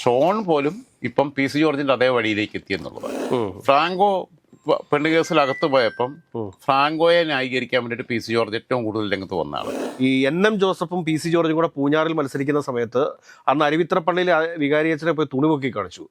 Sean പോലും ഇപ്പം P C ജോർജിന്റെ അതേ വഴിയിലേക്ക് എത്തിയെന്നുള്ളതാണ്. ഫ്രാങ്കോ പെണ്ണ് കേസിൽ അകത്ത് പോയപ്പം ഫ്രാങ്കോയെ ന്യായീകരിക്കാൻ വേണ്ടിയിട്ട് പി സി ജോർജ് ഏറ്റവും കൂടുതൽ രംഗത്ത് വന്നതാണ്. ഈ NM ജോസഫും പി സി ജോർജും കൂടെ പൂഞ്ഞാറിൽ മത്സരിക്കുന്ന സമയത്ത് അന്ന് അരുവിത്രപ്പള്ളിയിൽ വികാരിയച്ഛനെ പോയി തുണി പൊക്കി കാണിച്ചു.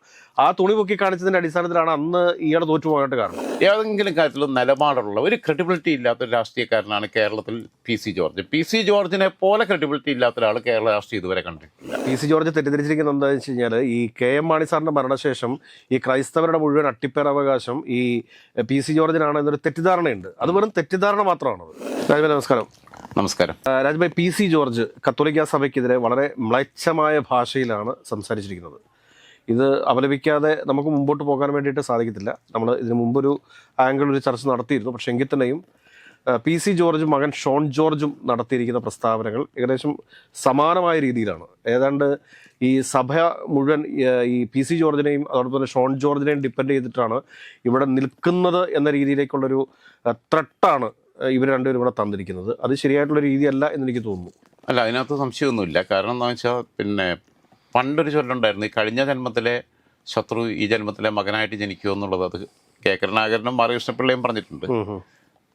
ആ തുണി പൊക്കി കാണിച്ചതിന്റെ അടിസ്ഥാനത്തിലാണ് അന്ന് ഈയിടെ തോറ്റുപോകാനായിട്ട് കാരണം. ഏതെങ്കിലും കാര്യത്തിൽ നിലപാടുള്ള ഒരു ക്രെഡിബിലിറ്റി ഇല്ലാത്ത ഒരു രാഷ്ട്രീയക്കാരനാണ് കേരളത്തിൽ പി സി ജോർജ്. പി സി ജോർജിനെ പോലെ ക്രെഡിബിലിറ്റി ഇല്ലാത്ത ഒരാൾ കേരള രാഷ്ട്രീയം ഇതുവരെ കണ്ടിട്ടില്ല. പി സി ജോർജ് തെറ്റിദ്ധരിച്ചിരിക്കുന്നത് എന്താണെന്ന് വെച്ച് കഴിഞ്ഞാൽ ഈ KM മാണി സാറിന്റെ മരണശേഷം ഈ ക്രൈസ്തവരുടെ മുഴുവൻ അട്ടിപ്പേരവകാശം ഈ പി സി ജോർജിനാണ് എന്നൊരു തെറ്റിദ്ധാരണയുണ്ട്. അത് വെറും തെറ്റിദ്ധാരണ മാത്രമാണത്. രാജ്ഭായ് നമസ്കാരം. നമസ്കാരം. രാജ്ഭായ്, പി സി ജോർജ് കത്തോലിക്ക സഭയ്ക്കെതിരെ വളരെ മ്ലേച്ഛമായ ഭാഷയിലാണ് സംസാരിച്ചിരിക്കുന്നത്. ഇത് അപലപിക്കാതെ നമുക്ക് മുമ്പോട്ട് പോകാൻ വേണ്ടിയിട്ട് സാധിക്കത്തില്ല. നമ്മൾ ഇതിനു മുമ്പൊരു ഒരു ചർച്ച നടത്തിയിരുന്നു. പക്ഷേ എങ്കിൽ തന്നെയും പി സി ജോർജും മകൻ ഷോൺ ജോർജും നടത്തിയിരിക്കുന്ന പ്രസ്താവനകൾ ഏകദേശം സമാനമായ രീതിയിലാണ്. ഏതാണ്ട് ഈ സഭ മുഴുവൻ ഈ പി സി ജോർജിനെയും അതോടൊപ്പം തന്നെ ഷോൺ ജോർജിനെയും ഡിപ്പെൻഡ് ചെയ്തിട്ടാണ് ഇവിടെ നിൽക്കുന്നത് എന്ന രീതിയിലേക്കുള്ളൊരു ത്രട്ടാണ് ഇവർ രണ്ടുപേരും ഇവിടെ തന്നിരിക്കുന്നത്. അത് ശരിയായിട്ടുള്ള രീതിയല്ല എന്നെനിക്ക് തോന്നുന്നു. അല്ല, അതിനകത്ത് സംശയമൊന്നുമില്ല. കാരണം എന്താണെന്ന് വെച്ചാൽ പണ്ടൊരു ചൊല്ലുണ്ടായിരുന്നു, ഈ കഴിഞ്ഞ ജന്മത്തിലെ ശത്രു ഈ ജന്മത്തിലെ മകനായിട്ട് ജനിക്കുമോ എന്നുള്ളത്. അത് കെ കരുണാകരനും ബാലകൃഷ്ണപിള്ളയും പറഞ്ഞിട്ടുണ്ട്.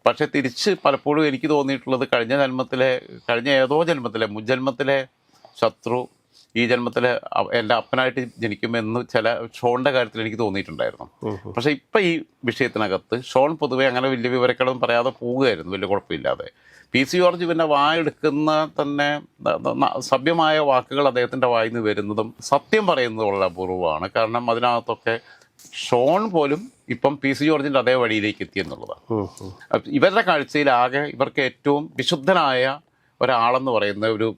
പക്ഷെ തിരിച്ച് പലപ്പോഴും എനിക്ക് തോന്നിയിട്ടുള്ളത് കഴിഞ്ഞ ഏതോ ജന്മത്തിലെ മുജ്ജന്മത്തിലെ ശത്രു ഈ ജന്മത്തിലെ എൻ്റെ അപ്പനായിട്ട് ജനിക്കുമെന്ന് ചില ഷോണിൻ്റെ കാര്യത്തിൽ എനിക്ക് തോന്നിയിട്ടുണ്ടായിരുന്നു. പക്ഷെ ഇപ്പം ഈ വിഷയത്തിനകത്ത് ഷോൺ പൊതുവെ അങ്ങനെ വലിയ വിവരങ്ങളൊന്നും പറയാതെ പോവുകയായിരുന്നു, വലിയ കുഴപ്പമില്ലാതെ. പി സി ജോർജ് പിന്നെ വായെടുക്കുന്ന തന്നെ സഭ്യമായ വാക്കുകൾ അദ്ദേഹത്തിൻ്റെ വായിൽ നിന്ന് വരുന്നതും സത്യം പറയുന്നത് വളരെ അപൂർവമാണ്. കാരണം അതിനകത്തൊക്കെ ഷോൺ പോലും ഇപ്പം പി സി ജോർജിന്റെ അതേ വഴിയിലേക്ക് എത്തിയെന്നുള്ളതാണ്. ഇവരുടെ കാഴ്ചയിൽ ആകെ ഇവർക്ക് ഏറ്റവും വിശുദ്ധനായ ഒരാളെന്ന് പറയുന്ന ഒരു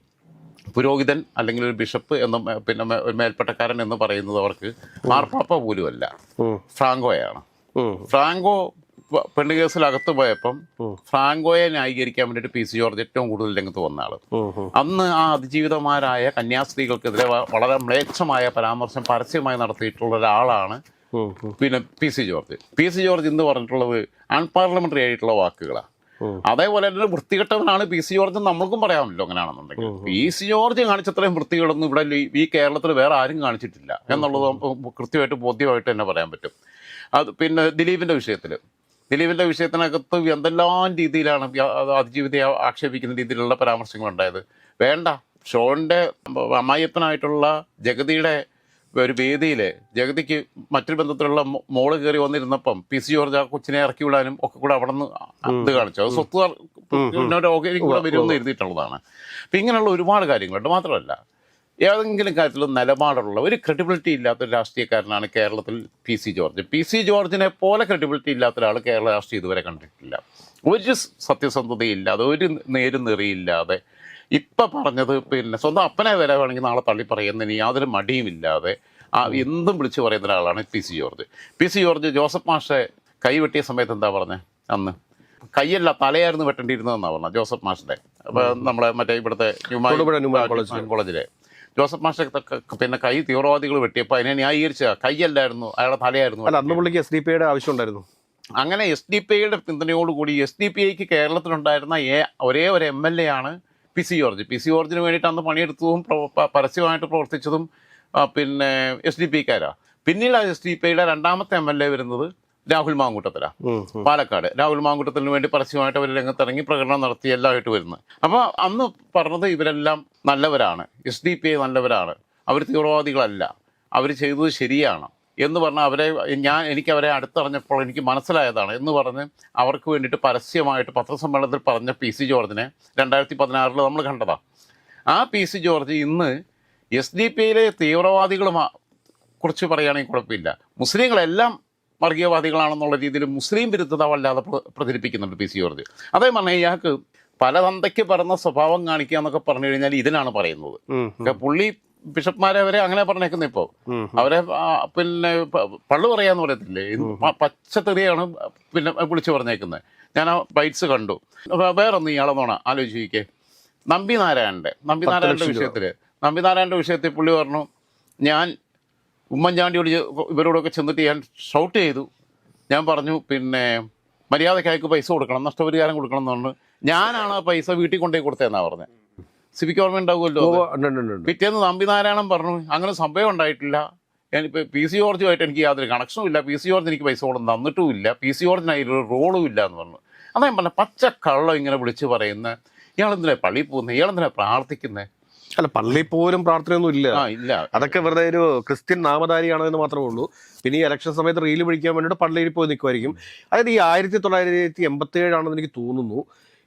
പുരോഹിതൻ അല്ലെങ്കിൽ ഒരു ബിഷപ്പ് എന്നും പിന്നെ ഒരു മേൽപ്പട്ടക്കാരൻ എന്ന് പറയുന്നത് അവർക്ക് മാർപ്പാപ്പ പോലുമല്ല, ഫ്രാങ്കോയാണ്. ഫ്രാങ്കോ പെണ്ണ് കേസിൽ അകത്ത് പോയപ്പം ഫ്രാങ്കോയെ ന്യായീകരിക്കാൻ വേണ്ടിയിട്ട് പി സി ജോർജ് ഏറ്റവും കൂടുതൽ രംഗത്ത് വന്ന ആള്. അന്ന് ആ അതിജീവിതമാരായ കന്യാസ്ത്രീകൾക്കെതിരെ വളരെ മ്ലേച്ഛമായ പരാമർശം പരസ്യമായി നടത്തിയിട്ടുള്ള ഒരാളാണ് പിന്നെ പി സി ജോർജ്. പി സി ജോർജ് ഇന്ന് പറഞ്ഞിട്ടുള്ളത് അൺപാർലമെന്ററി ആയിട്ടുള്ള വാക്കുകളാണ്. അതേപോലെ തന്നെ വൃത്തികെട്ടവനാണ് പി സി ജോർജ്. നമ്മൾക്കും പറയാമല്ലോ അങ്ങനെയാണെന്നുണ്ടെങ്കിൽ. പി സി ജോർജ് കാണിച്ചത്രയും വൃത്തികളൊന്നും ഇവിടെ ഈ കേരളത്തിൽ വേറെ ആരും കാണിച്ചിട്ടില്ല എന്നുള്ളത് കൃത്യമായിട്ട് ബോധ്യമായിട്ട് തന്നെ പറയാൻ പറ്റും. അത് പിന്നെ ദിലീപിന്റെ വിഷയത്തിനകത്ത് എന്തെല്ലാം രീതിയിലാണ് അതിജീവിതയെ ആക്ഷേപിക്കുന്ന രീതിയിലുള്ള പരാമർശങ്ങൾ ഉണ്ടായത്. വേണ്ട, ഷോണിന്റെ അമ്മായിയപ്പനായിട്ടുള്ള ജഗതിയുടെ ഒരു വേദിയിൽ ജഗതിക്ക് മറ്റൊരു ബന്ധത്തിലുള്ള മോള് കയറി വന്നിരുന്നപ്പം പി സി ജോർജ് ആ കൊച്ചിനെ ഇറക്കി വിടാനും ഒക്കെ കൂടെ അവിടെ നിന്ന് ഇത് കാണിച്ചു. അത് സ്വത്ത് കൂടെ വരുമെന്ന് എഴുതിയിട്ടുള്ളതാണ്. അപ്പം ഇങ്ങനെയുള്ള ഒരുപാട് കാര്യങ്ങളുണ്ട്. മാത്രമല്ല, ഏതെങ്കിലും കാര്യത്തിൽ നിലപാടുള്ള ഒരു ക്രെഡിബിലിറ്റി ഇല്ലാത്ത ഒരു രാഷ്ട്രീയക്കാരനാണ് കേരളത്തിൽ പി സി ജോർജ്. പി സി ജോർജിനെ പോലെ ക്രെഡിബിലിറ്റി ഇല്ലാത്ത ഒരാൾ കേരള രാഷ്ട്രീയം ഇതുവരെ കണ്ടിട്ടില്ല. ഒരു സത്യസന്ധതയില്ലാതെ, ഒരു നേരും നെറിയില്ലാതെ, ഇപ്പം പറഞ്ഞത് പിന്നെ സ്വന്തം അപ്പനെ വരെ വേണമെങ്കിൽ നാളെ തള്ളി പറയുന്നതിന് യാതൊരു മടിയുമില്ലാതെ എന്തും വിളിച്ചു പറയുന്ന ഒരാളാണ് P C George. P C George Joseph മാഷെ കൈ വെട്ടിയ സമയത്ത് എന്താ പറഞ്ഞത്? അന്ന് കൈയല്ല തലയായിരുന്നു വെട്ടേണ്ടിയിരുന്നതെന്നാണ് പറഞ്ഞത് ജോസഫ് മാഷിന്റെ. അപ്പം നമ്മളെ മറ്റേ ഇവിടുത്തെ കോളേജിലെ ജോസഫ് മാഷെ പിന്നെ കൈ തീവ്രവാദികൾ വെട്ടിയപ്പോൾ അതിനെ ന്യായീകരിച്ച കൈയല്ലായിരുന്നു, അയാളുടെ തലയായിരുന്നു. അന്ന് പുള്ളിക്ക് SDPI ആവശ്യം ഉണ്ടായിരുന്നു. അങ്ങനെ SDPI പിന്തുണയോടുകൂടി SDPIക്ക് കേരളത്തിലുണ്ടായിരുന്ന ഒരേ ഒരു MLA ആണ് പി സി ജോർജ്. പി സി ജോർജിന് വേണ്ടിയിട്ട് അന്ന് പണിയെടുത്തതും പരസ്യമായിട്ട് പ്രവർത്തിച്ചതും പിന്നെ SDPIക്കാരാണ്. പിന്നീട് SDPIയുടെ രണ്ടാമത്തെ MLA വരുന്നത് രാഹുൽ മാങ്കൂട്ടത്തിലാണ്, പാലക്കാട്. രാഹുൽ മാങ്കൂട്ടത്തിന് വേണ്ടി പരസ്യമായിട്ട് അവർ രംഗത്തിറങ്ങി പ്രകടനം നടത്തി എല്ലാമായിട്ട് വരുന്നത്. അപ്പോൾ അന്ന് പറഞ്ഞത് ഇവരെല്ലാം നല്ലവരാണ്, SDPI നല്ലവരാണ്, അവർ തീവ്രവാദികളല്ല, അവർ ചെയ്തത് ശരിയാണ് എന്ന് പറഞ്ഞാൽ എനിക്കവരെ അടുത്തറിഞ്ഞപ്പോൾ എനിക്ക് മനസ്സിലായതാണ് എന്ന് പറഞ്ഞ് അവർക്ക് വേണ്ടിയിട്ട് പരസ്യമായിട്ട് പത്രസമ്മേളനത്തിൽ പറഞ്ഞ പി സി ജോർജിനെ 2016 നമ്മൾ കണ്ടതാണ്. ആ പി സി ജോർജ് ഇന്ന് SDPIയിലെ തീവ്രവാദികളെ കുറിച്ച് പറയുകയാണെങ്കിൽ കുഴപ്പമില്ല, മുസ്ലിങ്ങളെല്ലാം വർഗീയവാദികളാണെന്നുള്ള രീതിയിൽ മുസ്ലിം വിരുദ്ധത വല്ലാതെ പ്രചരിപ്പിക്കുന്നുണ്ട് പി സി ജോർജ്. അതേ പറഞ്ഞാൽ ഇയാൾക്ക് പല തന്തയ്ക്ക് പറഞ്ഞ സ്വഭാവം കാണിക്കുക എന്നൊക്കെ പറഞ്ഞു കഴിഞ്ഞാൽ ഇതിനാണ് പറയുന്നത്. പുള്ളി ബിഷപ്പ്മാരെ വരെ അങ്ങനെ പറഞ്ഞേക്കുന്ന. ഇപ്പോൾ അവരെ പിന്നെ പള്ളു പറയാന്ന് പറയത്തില്ലേ, പച്ചത്തെറിയാണ് പിന്നെ വിളിച്ചു പറഞ്ഞേക്കുന്നത്. ഞാൻ ആ ബൈറ്റ്സ് കണ്ടു. വേറൊന്നും ഇയാളെന്നോണ ആലോചിക്കേ, നമ്പിനാരായണന്റെ വിഷയത്തിൽ പുള്ളി പറഞ്ഞു, ഞാൻ ഉമ്മൻചാണ്ടിയോട് ഇവരോടൊക്കെ ചെന്നിട്ട് ഞാൻ ഷൗട്ട് ചെയ്തു. ഞാൻ പറഞ്ഞു പിന്നെ മര്യാദയ്ക്ക് അയക്ക് പൈസ കൊടുക്കണം, നഷ്ടപരിഹാരം കൊടുക്കണം എന്ന് പറഞ്ഞു. ഞാനാണ് ആ പൈസ വീട്ടിൽ കൊണ്ടുപോയി കൊടുത്തതെന്നാണ് പറഞ്ഞത്. സിവിക്ക് ഓർമ്മ ഉണ്ടാവുമല്ലോ അത്. ഉണ്ട്, ഉണ്ട്, ഉണ്ട്, ഉണ്ട്. പിറ്റേന്ന് നമ്പിനാരായണൻ പറഞ്ഞു അങ്ങനെ സംഭവം ഉണ്ടായിട്ടില്ല, ഞാനിപ്പോൾ പി സി ജോർജുമായിട്ട് എനിക്ക് യാതൊരു കണക്ഷനും ഇല്ല, പി സി ജോർജ് എനിക്ക് പൈസ കൊണ്ടു തന്നിട്ടും ഇല്ല, പി സി ജോർജിന് അതിലൊരു റോളും ഇല്ല എന്ന് പറഞ്ഞു. അതാ ഞാൻ പറഞ്ഞ പച്ചക്കള്ളം ഇങ്ങനെ വിളിച്ച് പറയുന്ന ഇയാളെന്തിനാ പള്ളിയിൽ പോകുന്നത്, ഇയാളെന്തിനാ പ്രാർത്ഥിക്കുന്നത്? അല്ല, പള്ളിയിൽ പോലും പ്രാർത്ഥനയൊന്നും ഇല്ല. ഇല്ല, അതൊക്കെ വെറുതെ ഒരു ക്രിസ്ത്യൻ നാമധാരിയാണെന്ന് മാത്രമേ ഉള്ളൂ. പിന്നെ ഈ ഇലക്ഷൻ സമയത്ത് റീല് പിടിക്കാൻ വേണ്ടിയിട്ട് പള്ളിയിൽ പോയി നിൽക്കുമായിരിക്കും. അതായത് ഈ 1987 എനിക്ക് തോന്നുന്നു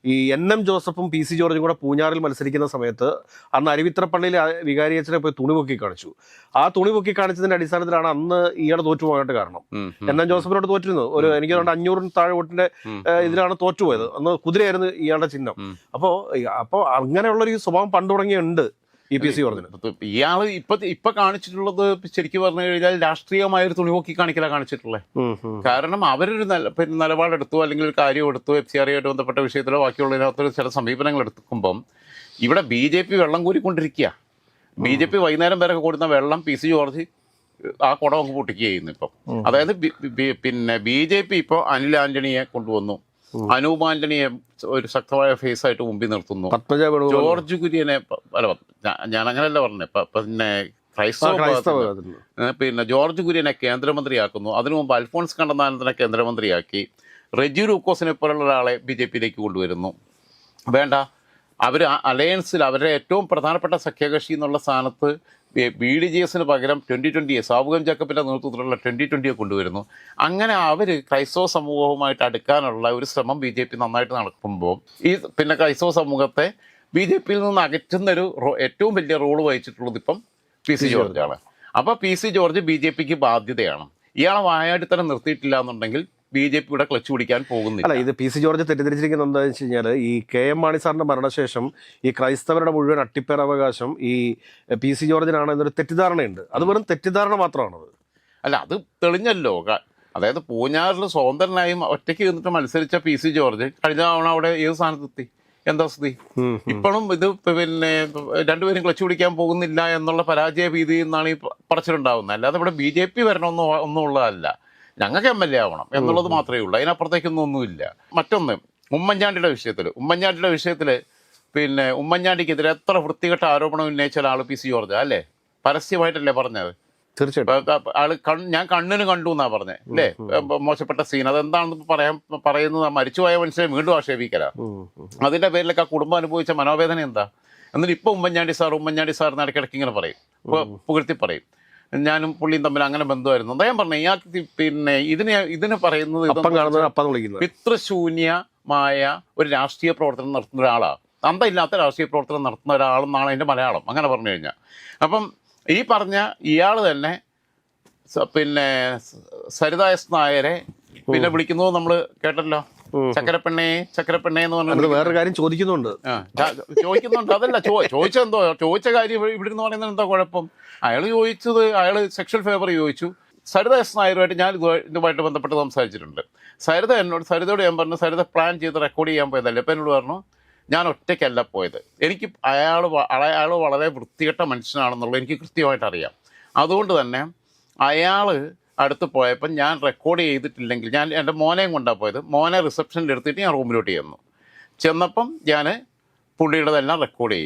ഈ NM ജോസഫും PC ജോർജും കൂടെ പൂഞ്ഞാറിൽ മത്സരിക്കുന്ന സമയത്ത് അന്ന് അരുവിത്ര പള്ളിയിൽ വികാരി അച്ഛനെ പോയി തുണി പൊക്കി കാണിച്ചു. ആ തുണി പൊക്കി കാണിച്ചതിന്റെ അടിസ്ഥാനത്തിലാണ് അന്ന് ഇയാളെ തോറ്റുപോകാനായിട്ട് കാരണം. NM ജോസഫിനോട് തോറ്റിരുന്നു. എനിക്ക് 500 താഴെ വോട്ടിന്റെ ഇതിലാണ് തോറ്റുപോയത്. അന്ന് കുതിരയായിരുന്നു ഇയാളുടെ ചിഹ്നം. അപ്പോ അങ്ങനെയുള്ളൊരു സ്വഭാവം പണ്ട് തുടങ്ങിയുണ്ട് ഈ PC ജോർജിന്. ഇയാള് ഇപ്പൊ കാണിച്ചിട്ടുള്ളത് ശരിക്കും പറഞ്ഞു കഴിഞ്ഞാൽ രാഷ്ട്രീയമായ ഒരു തുണിപോക്കി കാണിക്കലാ കാണിച്ചിട്ടുള്ളത്. കാരണം അവരൊരു നിലപാടെടുത്തു, അല്ലെങ്കിൽ ഒരു കാര്യം എടുത്തു, FCRA ആയിട്ട് ബന്ധപ്പെട്ട വിഷയത്തിലോ ബാക്കിയുള്ളതിനകത്ത് ചില സമീപനങ്ങൾ എടുക്കുമ്പം ഇവിടെ BJP വെള്ളം കോരിക്കൊണ്ടിരിക്കുക. BJP വൈകുന്നേരം വരെ കൊടുക്കുന്ന വെള്ളം PC ജോർജ് ആ കുടം അങ്ങ് പൊട്ടിക്കുക ചെയ്യുന്നു ഇപ്പം. അതായത് പിന്നെ BJP ഇപ്പോൾ അനിൽ ആന്റണിയെ കൊണ്ടുവന്നു, അനൂപ് ആന്റണിയെ ഒരു ശക്തമായ ഫേസ് ആയിട്ട് മുമ്പിൽ നിർത്തുന്നു, ജോർജ് കുര്യനെ ഞാൻ അങ്ങനെയല്ല പറഞ്ഞത്, പിന്നെ ക്രൈസ്തവ പിന്നെ ജോർജ് കുര്യനെ കേന്ദ്രമന്ത്രിയാക്കുന്നു. അതിനു മുമ്പ് അൽഫോൺസ് കണ്ണന്താനത്തിനെ കേന്ദ്രമന്ത്രിയാക്കി, റെജി ലൂക്കോസിനെ പോലുള്ള ഒരാളെ BJP കൊണ്ടുവരുന്നു. വേണ്ട, അവർ അലയൻസിൽ അവരുടെ ഏറ്റവും പ്രധാനപ്പെട്ട സഖ്യകക്ഷി എന്നുള്ള സ്ഥാനത്ത് BDJS പകരം 2020 സാബുഗം ജാക്കബിൻ്റെ നേതൃത്വത്തിലുള്ള 2020 കൊണ്ടുവരുന്നു. അങ്ങനെ അവർ ക്രൈസ്തവ സമൂഹവുമായിട്ട് അടുക്കാനുള്ള ഒരു ശ്രമം BJP നന്നായിട്ട് നടക്കുമ്പോൾ ഈ പിന്നെ ക്രൈസ്തവ സമൂഹത്തെ BJPയിൽ നിന്ന് അകറ്റുന്നൊരു ഏറ്റവും വലിയ റോള് വഹിച്ചിട്ടുള്ളത് ഇപ്പം PC ജോർജാണ്. അപ്പോൾ PC ജോർജ് BJPക്ക് ബാധ്യതയാണ്. ഇയാളെ വായാടിത്തരം നിർത്തിയിട്ടില്ല എന്നുണ്ടെങ്കിൽ BJP ഇവിടെ ക്ലച്ച് പിടിക്കാൻ പോകുന്നില്ല. അല്ല, ഇത് PC ജോർജ് തെറ്റിദ്ധരിച്ചിരിക്കുന്നത് എന്താണെന്ന് വെച്ച് കഴിഞ്ഞാൽ ഈ KM മാണി സാറിന്റെ മരണശേഷം ഈ ക്രൈസ്തവരുടെ മുഴുവൻ അട്ടിപ്പേരവകാശം ഈ PC ജോർജിനാണ് എന്നൊരു തെറ്റിദ്ധാരണയുണ്ട്. അത് വെറും തെറ്റിദ്ധാരണ മാത്രമാണത്. അല്ല, അത് തെളിഞ്ഞല്ലോ. അതായത് പൂഞ്ഞാറിൽ സ്വതന്ത്രനായും ഒറ്റയ്ക്ക് നിന്നിട്ട് മത്സരിച്ച PC ജോർജ് കഴിഞ്ഞ തവണ അവിടെ ഏത് സ്ഥാനത്തെത്തി, എന്താ സ്ഥിതി? ഇപ്പോഴും ഇത് പിന്നെ രണ്ടുപേരും ക്ലച്ച് പിടിക്കാൻ പോകുന്നില്ല എന്നുള്ള പരാജയ ഭീതി എന്നാണ് ഈ പറച്ചിലുണ്ടാവുന്നത്. അല്ലാതെ ഇവിടെ BJP വരണമെന്നോ ഒന്നും ഉള്ളതല്ല, ഞങ്ങൾക്ക് MLA ആവണം എന്നുള്ളത് മാത്രമേ ഉള്ളൂ. അതിനപ്പുറത്തേക്കൊന്നും ഒന്നുമില്ല. മറ്റൊന്ന്, ഉമ്മൻചാണ്ടിയുടെ വിഷയത്തിൽ പിന്നെ ഉമ്മൻചാണ്ടിക്കെതിരെ എത്ര വൃത്തികെട്ട ആരോപണം ഉന്നയിച്ച ഒരാൾ PC ജോർജ് അല്ലേ? പരസ്യമായിട്ടല്ലേ പറഞ്ഞത്? തീർച്ചയായിട്ടും ആള് ഞാൻ കണ്ണിന് കണ്ടു എന്നാ പറഞ്ഞത് അല്ലേ? മോശപ്പെട്ട സീൻ അതെന്താണെന്ന് പറയുന്നത് മരിച്ചുപോയ മനുഷ്യനെ വീണ്ടും ആക്ഷേപിക്കല. അതിന്റെ പേരിലൊക്കെ ആ കുടുംബം അനുഭവിച്ച മനോവേദന എന്താ? എന്നിട്ട് ഇപ്പൊ ഉമ്മൻചാണ്ടി സാർ ഇടയ്ക്കിടയ്ക്ക് ഇങ്ങനെ പറയും, പുകഴ്ത്തി പറയും, ഞാനും പുള്ളിയും തമ്മിൽ അങ്ങനെ ബന്ധമായിരുന്നു. അദ്ദേഹം പറഞ്ഞു ഇയാൾക്ക് പിന്നെ ഇതിന് പറയുന്നത് പിതൃശൂന്യമായ ഒരു രാഷ്ട്രീയ പ്രവർത്തനം നടത്തുന്ന ഒരാളാണ്, അന്തമില്ലാത്ത രാഷ്ട്രീയ പ്രവർത്തനം നടത്തുന്ന ഒരാളെന്നാണ് അതിൻ്റെ മലയാളം, അങ്ങനെ പറഞ്ഞു കഴിഞ്ഞാൽ. അപ്പം ഈ പറഞ്ഞ ഇയാൾ തന്നെ പിന്നെ സരിത S നായരെ പിന്നെ വിളിക്കുന്നത് നമ്മൾ കേട്ടല്ലോ, ചക്കരപ്പെണ്ണേ എന്ന് പറഞ്ഞാൽ വേറൊരു കാര്യം ചോദിക്കുന്നുണ്ട്. അതല്ല ചോദിച്ചെന്തോ, ചോദിച്ച കാര്യം ഇവിടെ നിന്ന് പറയുന്നത് എന്താ കുഴപ്പം? അയാൾ സെക്ഷൽ ഫേവർ ചോദിച്ചു. സരിത S നായരുമായിട്ട് ഞാൻ ഇതുമായിട്ട് ബന്ധപ്പെട്ട് സംസാരിച്ചിട്ടുണ്ട്. സരിതയോട് ഞാൻ പറഞ്ഞു, സരിത പ്ലാൻ ചെയ്ത് റെക്കോർഡ് ചെയ്യാൻ പോയതല്ലേ. അപ്പം എന്നോട് പറഞ്ഞു, ഞാൻ ഒറ്റയ്ക്കല്ല പോയത്, എനിക്ക് അയാൾ വളരെ വൃത്തികെട്ട മനുഷ്യനാണെന്നുള്ളത് എനിക്ക് കൃത്യമായിട്ട് അറിയാം. അതുകൊണ്ട് തന്നെ അയാൾ അടുത്ത് പോയപ്പോൾ ഞാൻ റെക്കോർഡ് ചെയ്തിട്ടില്ലെങ്കിൽ, ഞാൻ എൻ്റെ മോനെയും കൊണ്ടാണ് പോയത്, മോനെ റിസപ്ഷനിൽ എടുത്തിട്ട് ഞാൻ റൂമിലോട്ട് ചെന്നപ്പം ഞാൻ പുള്ളിയുടെതെല്ലാം റെക്കോർഡ്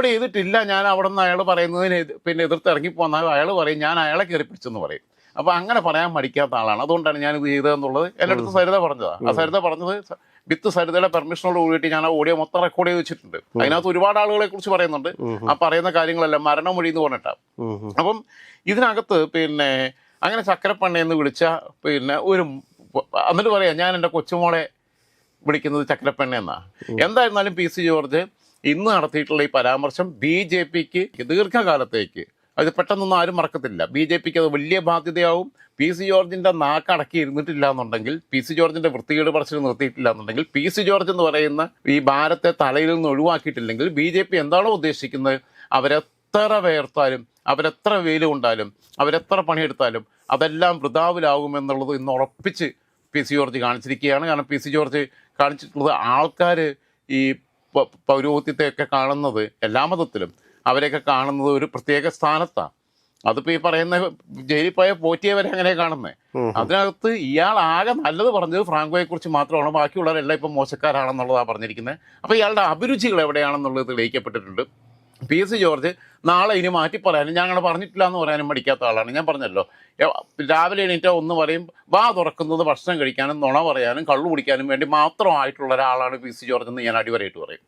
ചെയ്തിട്ടില്ല. ഞാൻ അവിടെ നിന്ന് അയാൾ പറയുന്നതിന് പിന്നെ എതിർത്ത് ഇറങ്ങിപ്പോന്നാൽ അയാൾ പറയും ഞാൻ അയാളെ കയറി പിടിച്ചെന്ന് പറയും. അപ്പോൾ അങ്ങനെ പറയാൻ മടിക്കാത്ത ആളാണ്. അതുകൊണ്ടാണ് ഞാനിത് ചെയ്തതെന്നുള്ളത് എൻ്റെ അടുത്ത് സരിത പറഞ്ഞതാണ്. ആ സരിത പറഞ്ഞത് വിത്ത് സരിതയുടെ പെർമിഷനോട് കൂടിയിട്ട് ഞാൻ ആ ഓഡിയോ മൊത്തം റെക്കോർഡ് ചെയ്ത് വെച്ചിട്ടുണ്ട്. അതിനകത്ത് ഒരുപാട് ആളുകളെ കുറിച്ച് പറയുന്നുണ്ട്. ആ പറയുന്ന കാര്യങ്ങളെല്ലാം മരണമൊഴി എന്ന് പറഞ്ഞിട്ടാണ്. അപ്പം ഇതിനകത്ത് പിന്നെ അങ്ങനെ ചക്കരപ്പണ്ണയെന്ന് വിളിച്ച പിന്നെ എന്നിട്ട് പറയാം ഞാൻ എൻ്റെ കൊച്ചുമോളെ വിളിക്കുന്നത് ചക്കരപ്പെണ്ണ എന്നാണ്. എന്തായിരുന്നാലും PC ജോർജ് ഇന്ന് നടത്തിയിട്ടുള്ള ഈ പരാമർശം BJPക്ക് ദീർഘകാലത്തേക്ക് അത് പെട്ടെന്നൊന്നും ആരും മറക്കത്തില്ല. BJPക്ക് അത് വലിയ ബാധ്യതയാവും. PC ജോർജിൻ്റെ നാക്കടക്കി ഇരുന്നിട്ടില്ല എന്നുണ്ടെങ്കിൽ, PC ജോർജിൻ്റെ വൃത്തികേട് പറച്ചിൽ നിർത്തിയിട്ടില്ല എന്നുണ്ടെങ്കിൽ, PC ജോർജ് എന്ന് പറയുന്ന ഈ ഭാരത്തെ തലയിൽ നിന്ന് ഒഴിവാക്കിയിട്ടില്ലെങ്കിൽ BJP എന്താണോ ഉദ്ദേശിക്കുന്നത് അവരെത്ര വേർത്താലും, അവരെത്ര വെയിൽ കൊണ്ടാലും, അവരെത്ര പണിയെടുത്താലും അതെല്ലാം വൃഥാവിലാകുമെന്നുള്ളത് ഇന്ന് ഉറപ്പിച്ച് PC ജോർജ് കാണിച്ചിരിക്കുകയാണ്. കാരണം PC ജോർജ് കാണിച്ചിട്ടുള്ളത് ആൾക്കാർ ഈ പൗരോഹിത്യത്തെയൊക്കെ കാണുന്നത്, എല്ലാ മതത്തിലും അവരെയൊക്കെ കാണുന്നത് ഒരു പ്രത്യേക സ്ഥാനത്താണ്. അതിപ്പോ ഈ പറയുന്ന ജയിലിൽ പോയ പോറ്റിയവരെ അങ്ങനെ കാണുന്നത്. അതിനകത്ത് ഇയാൾ ആകെ നല്ലത് പറഞ്ഞത് ഫ്രാങ്കോയെ കുറിച്ച് മാത്രമാണ്, ബാക്കിയുള്ളവരെല്ലാം ഇപ്പം മോശക്കാരാണെന്നുള്ളതാണ് പറഞ്ഞിരിക്കുന്നത്. അപ്പോൾ ഇയാളുടെ അഭിരുചികൾ എവിടെയാണെന്നുള്ളത് തെളിയിക്കപ്പെട്ടിട്ടുണ്ട്. PC ജോർജ് നാളെ ഇനി മാറ്റി പറയാനും ഞാൻ അങ്ങനെ പറഞ്ഞിട്ടില്ല എന്ന് പറയാനും മടിക്കാത്ത ആളാണ്. ഞാൻ പറഞ്ഞല്ലോ, രാവിലെ എണീറ്റ ഒന്ന് പറയും, വാ തുറക്കുന്നത് ഭക്ഷണം കഴിക്കാനും നുണ പറയാനും കള്ളു കുടിക്കാനും വേണ്ടി മാത്രമായിട്ടുള്ള ഒരാളാണ് PC ജോർജ് എന്ന് ഞാൻ അടിവരയിട്ട് പറയും.